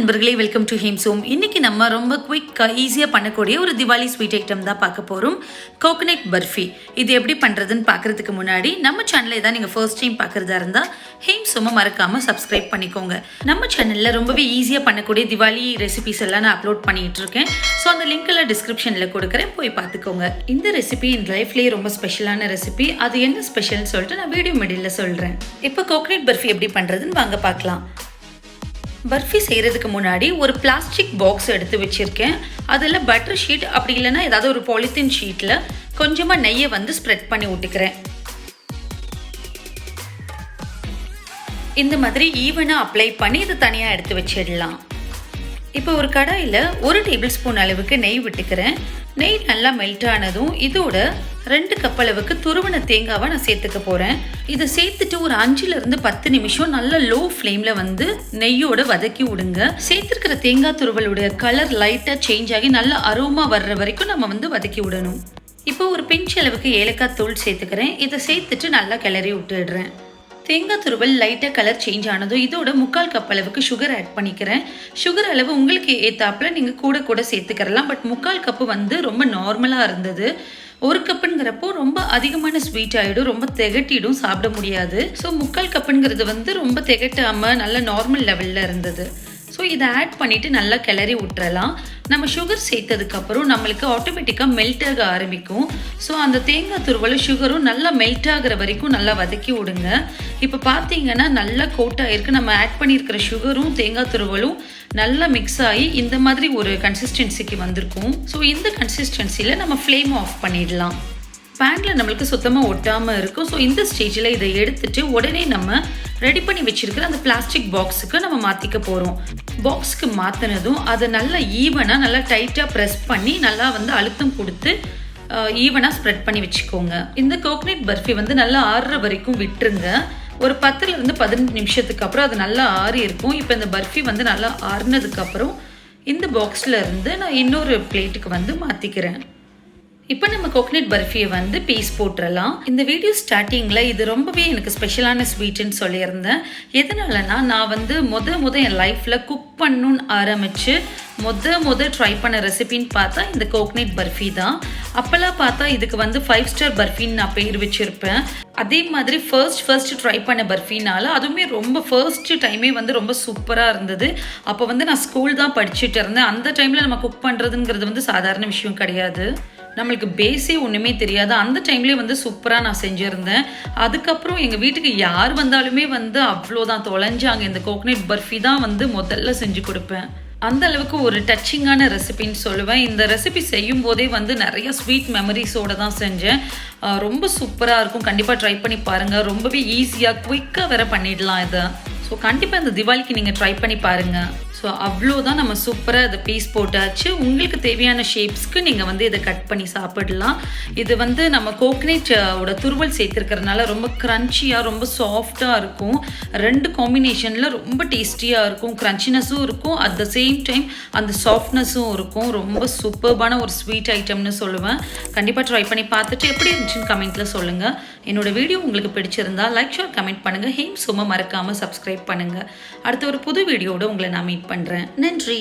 நண்பர்களே, welcome to ஹேம்ஸ் home. இன்னைக்கு நம்ம ரொம்ப குயிக்காக ஈஸியாக பண்ணக்கூடிய ஒரு திவாலி ஸ்வீட் ஐட்டம் தான் பார்க்க போகிறோம். கோகனட் பர்ஃபி. இது எப்படி பண்ணுறதுன்னு பார்க்குறதுக்கு முன்னாடி நம்ம சேனலை தான் நீங்கள் ஃபர்ஸ்ட் டைம் பார்க்குறதா இருந்தால் ஹேம்ஸ் ஹோமை மறக்காமல் சப்ஸ்கிரைப் பண்ணிக்கோங்க. நம்ம சேனலில் ரொம்பவே ஈஸியாக பண்ணக்கூடிய திவாலி ரெசிபிஸ் எல்லாம் நான் அப்லோட் பண்ணிகிட்டு இருக்கேன். ஸோ அந்த லிங்க் எல்லாம் டிஸ்கிரிப்ஷனில் கொடுக்குறேன், போய் பார்த்துக்கோங்க. இந்த ரெசிபி என் லைஃப்லேயே ரொம்ப ஸ்பெஷலான ரெசிபி. அது என்ன ஸ்பெஷல்னு சொல்லிட்டு நான் வீடியோ மிடில் சொல்கிறேன். இப்போ கோகனட் பர்ஃபி எப்படி பண்ணுறதுன்னு வாங்க பார்க்கலாம். பர்ஃபி செய்கிறதுக்கு முன்னாடி ஒரு பிளாஸ்டிக் பாக்ஸ் எடுத்து வச்சுருக்கேன். அதில் பட்டர் ஷீட் அப்படி இல்லைன்னா ஏதாவது ஒரு பாலித்தீன் ஷீட்டில் கொஞ்சமாக நெய்யை வந்து ஸ்ப்ரெட் பண்ணி விட்டுக்கிறேன். இந்த மாதிரி ஈவனாக அப்ளை பண்ணி இதை தனியாக எடுத்து வச்சிடலாம். இப்போ ஒரு கடாயில் 1 டேபிள் ஸ்பூன் அளவுக்கு நெய் விட்டுக்கிறேன். நெய் நல்லா மெல்ட் ஆனதும் இதோட 2 கப் அளவுக்கு துருவன தேங்காவை நான் சேர்த்துக்க போகிறேன். இதை சேர்த்துட்டு ஒரு 5லிருந்து 10 நிமிஷம் நல்ல லோ ஃப்ளேமில் வந்து நெய்யோட வதக்கி விடுங்க. சேர்த்துருக்கிற தேங்காய் துருவலுடைய கலர் லைட்டாக சேஞ்ச் ஆகி நல்ல அரோமா வர்ற வரைக்கும் நம்ம வந்து வதக்கி விடணும். இப்போ ஒரு பிஞ்ச் அளவுக்கு ஏலக்காய் தூள் சேர்த்துக்கிறேன். இதை சேர்த்துட்டு நல்லா கிளறி விட்டுடுறேன். தேங்காய் துருவல் லைட்டாக கலர் சேஞ்ச் ஆனதும் இதோட 3/4 கப் அளவுக்கு சுகர் ஆட் பண்ணிக்கிறேன். சுகர் அளவு உங்களுக்கு ஏற்றாப்புல நீங்கள் கூட சேர்த்துக்கிறலாம். பட் 3/4 கப்பு வந்து ரொம்ப நார்மலாக இருந்தது. 1 கப்புங்கிறப்போ ரொம்ப அதிகமான ஸ்வீட் ஆகிடும், ரொம்ப திகட்டிடும், சாப்பிட முடியாது. ஸோ 3/4 கப்புங்கிறது வந்து ரொம்ப திகட்டாமல் நல்ல நார்மல் லெவலில் இருந்தது. ஸோ இதை ஆட் பண்ணிவிட்டு நல்லா கிளறி விட்டுறலாம். நம்ம சுகர் சேர்த்ததுக்கப்புறம் நம்மளுக்கு ஆட்டோமேட்டிக்காக மெல்ட் ஆக ஆரம்பிக்கும். ஸோ அந்த தேங்காய் துருவலும் சுகரும் நல்லா மெல்ட் ஆகிற வரைக்கும் நல்லா வதக்கி விடுங்க. இப்போ பார்த்தீங்கன்னா நல்லா கோட் ஆகிருக்கு. நம்ம ஆட் பண்ணியிருக்கிற சுகரும் தேங்காய் துருவலும் நல்லா மிக்ஸ் ஆகி இந்த மாதிரி ஒரு கன்சிஸ்டன்சிக்கு வந்திருக்கும். ஸோ இந்த கன்சிஸ்டன்சியில் நம்ம ஃப்ளேம் ஆஃப் பண்ணிடலாம். பேனில் நம்மளுக்கு சுத்தமாக ஒட்டாமல் இருக்கும். ஸோ இந்த ஸ்டேஜில் இதை எடுத்துட்டு உடனே நம்ம ரெடி பண்ணி வச்சுருக்கிற அந்த பிளாஸ்டிக் பாக்ஸுக்கு நம்ம மாற்றிக்க போகிறோம். பாக்ஸுக்கு மாற்றினதும் அதை நல்லா ஈவனாக நல்லா டைட்டாக ப்ரெஸ் பண்ணி நல்லா வந்து அழுத்தம் கொடுத்து ஈவனாக ஸ்ப்ரெட் பண்ணி வச்சுக்கோங்க. இந்த கோகனட் பர்ஃபி வந்து நல்லா ஆறுற வரைக்கும் விட்டுருங்க. ஒரு 10லிருந்து 15 நிமிஷத்துக்கு அப்புறம் அது நல்லா ஆறி இருக்கும். இப்போ இந்த பர்ஃபி வந்து நல்லா ஆறுனதுக்கப்புறம் இந்த பாக்ஸில் இருந்து நான் இன்னொரு பிளேட்டுக்கு வந்து மாற்றிக்கிறேன். இப்போ நம்ம கோகனட் பர்ஃபியை வந்து பீஸ் போட்டுடலாம். இந்த வீடியோ ஸ்டார்டிங்கில் இது ரொம்பவே எனக்கு ஸ்பெஷலான ஸ்வீட்டுன்னு சொல்லியிருந்தேன். எதனாலனா நான் வந்து முத என் லைஃப்பில் குக் பண்ணணுன்னு ஆரம்பித்து முத ட்ரை பண்ண ரெசிபின்னு பார்த்தா இந்த கோகனட் பர்ஃபி தான். அப்போல்லாம் பார்த்தா இதுக்கு வந்து 5 ஸ்டார் பர்ஃபின்னு நான் பேர் வச்சுருப்பேன். அதே மாதிரி ஃபர்ஸ்ட் ட்ரை பண்ண பர்ஃபினால அதுவுமே ரொம்ப ஃபர்ஸ்ட் டைமே வந்து ரொம்ப சூப்பராக இருந்தது. அப்போ வந்து நான் ஸ்கூல் தான் படிச்சுட்டு இருந்தேன். அந்த டைமில் நம்ம குக் பண்ணுறதுங்கிறது வந்து சாதாரண விஷயம் கிடையாது. நம்மளுக்கு பேஸே ஒன்றுமே தெரியாது. அந்த டைம்லேயே வந்து சூப்பராக நான் செஞ்சுருந்தேன். அதுக்கப்புறம் எங்கள் வீட்டுக்கு யார் வந்தாலுமே வந்து அவ்வளோதான் தொலைஞ்சாங்க. இந்த கோகனட் பர்ஃபி தான் வந்து முதல்ல செஞ்சு கொடுப்பேன். அந்த அளவுக்கு ஒரு டச்சிங்கான ரெசிபின்னு சொல்லுவேன். இந்த ரெசிபி செய்யும் போதே வந்து நிறைய ஸ்வீட் மெமரிஸோடு தான் செஞ்சேன். ரொம்ப சூப்பராக இருக்கும். கண்டிப்பாக ட்ரை பண்ணி பாருங்கள். ரொம்பவே ஈஸியாக குயிக்காக வேற பண்ணிடலாம் இதை. ஸோ கண்டிப்பாக இந்த திவாலிக்கு நீங்கள் ட்ரை பண்ணி பாருங்கள். ஸோ அவ்வளோதான், நம்ம சூப்பராக இதை பீஸ் போட்டாச்சு. உங்களுக்கு தேவையான ஷேப்ஸ்க்கு நீங்கள் வந்து இதை கட் பண்ணி சாப்பிடலாம். இது வந்து நம்ம கோகனட்டோட துருவல் சேர்த்துருக்கிறதுனால ரொம்ப க்ரன்ச்சியாக ரொம்ப சாஃப்டாக இருக்கும். 2 காம்பினேஷனில் ரொம்ப டேஸ்டியாக இருக்கும். க்ரன்ச்சினஸும் இருக்கும், அட் த சேம் டைம் அந்த சாஃப்ட்னஸும் இருக்கும். ரொம்ப சூப்பர்பான ஒரு ஸ்வீட் ஐட்டம்னு சொல்லுவேன். கண்டிப்பாக ட்ரை பண்ணி பார்த்துட்டு எப்படி இருந்துச்சுன்னு கமெண்ட்டில் சொல்லுங்கள். என்னோடய வீடியோ உங்களுக்கு பிடிச்சிருந்தா லைக், ஷேர், கமெண்ட் பண்ணுங்கள். ஹேம்ஸ் ஹோமை மறக்காமல் சப்ஸ்கிரைப் பண்ணுங்கள். அடுத்த ஒரு புது வீடியோட உங்களை நான் மீட் பண்ணுறேன். நன்றி.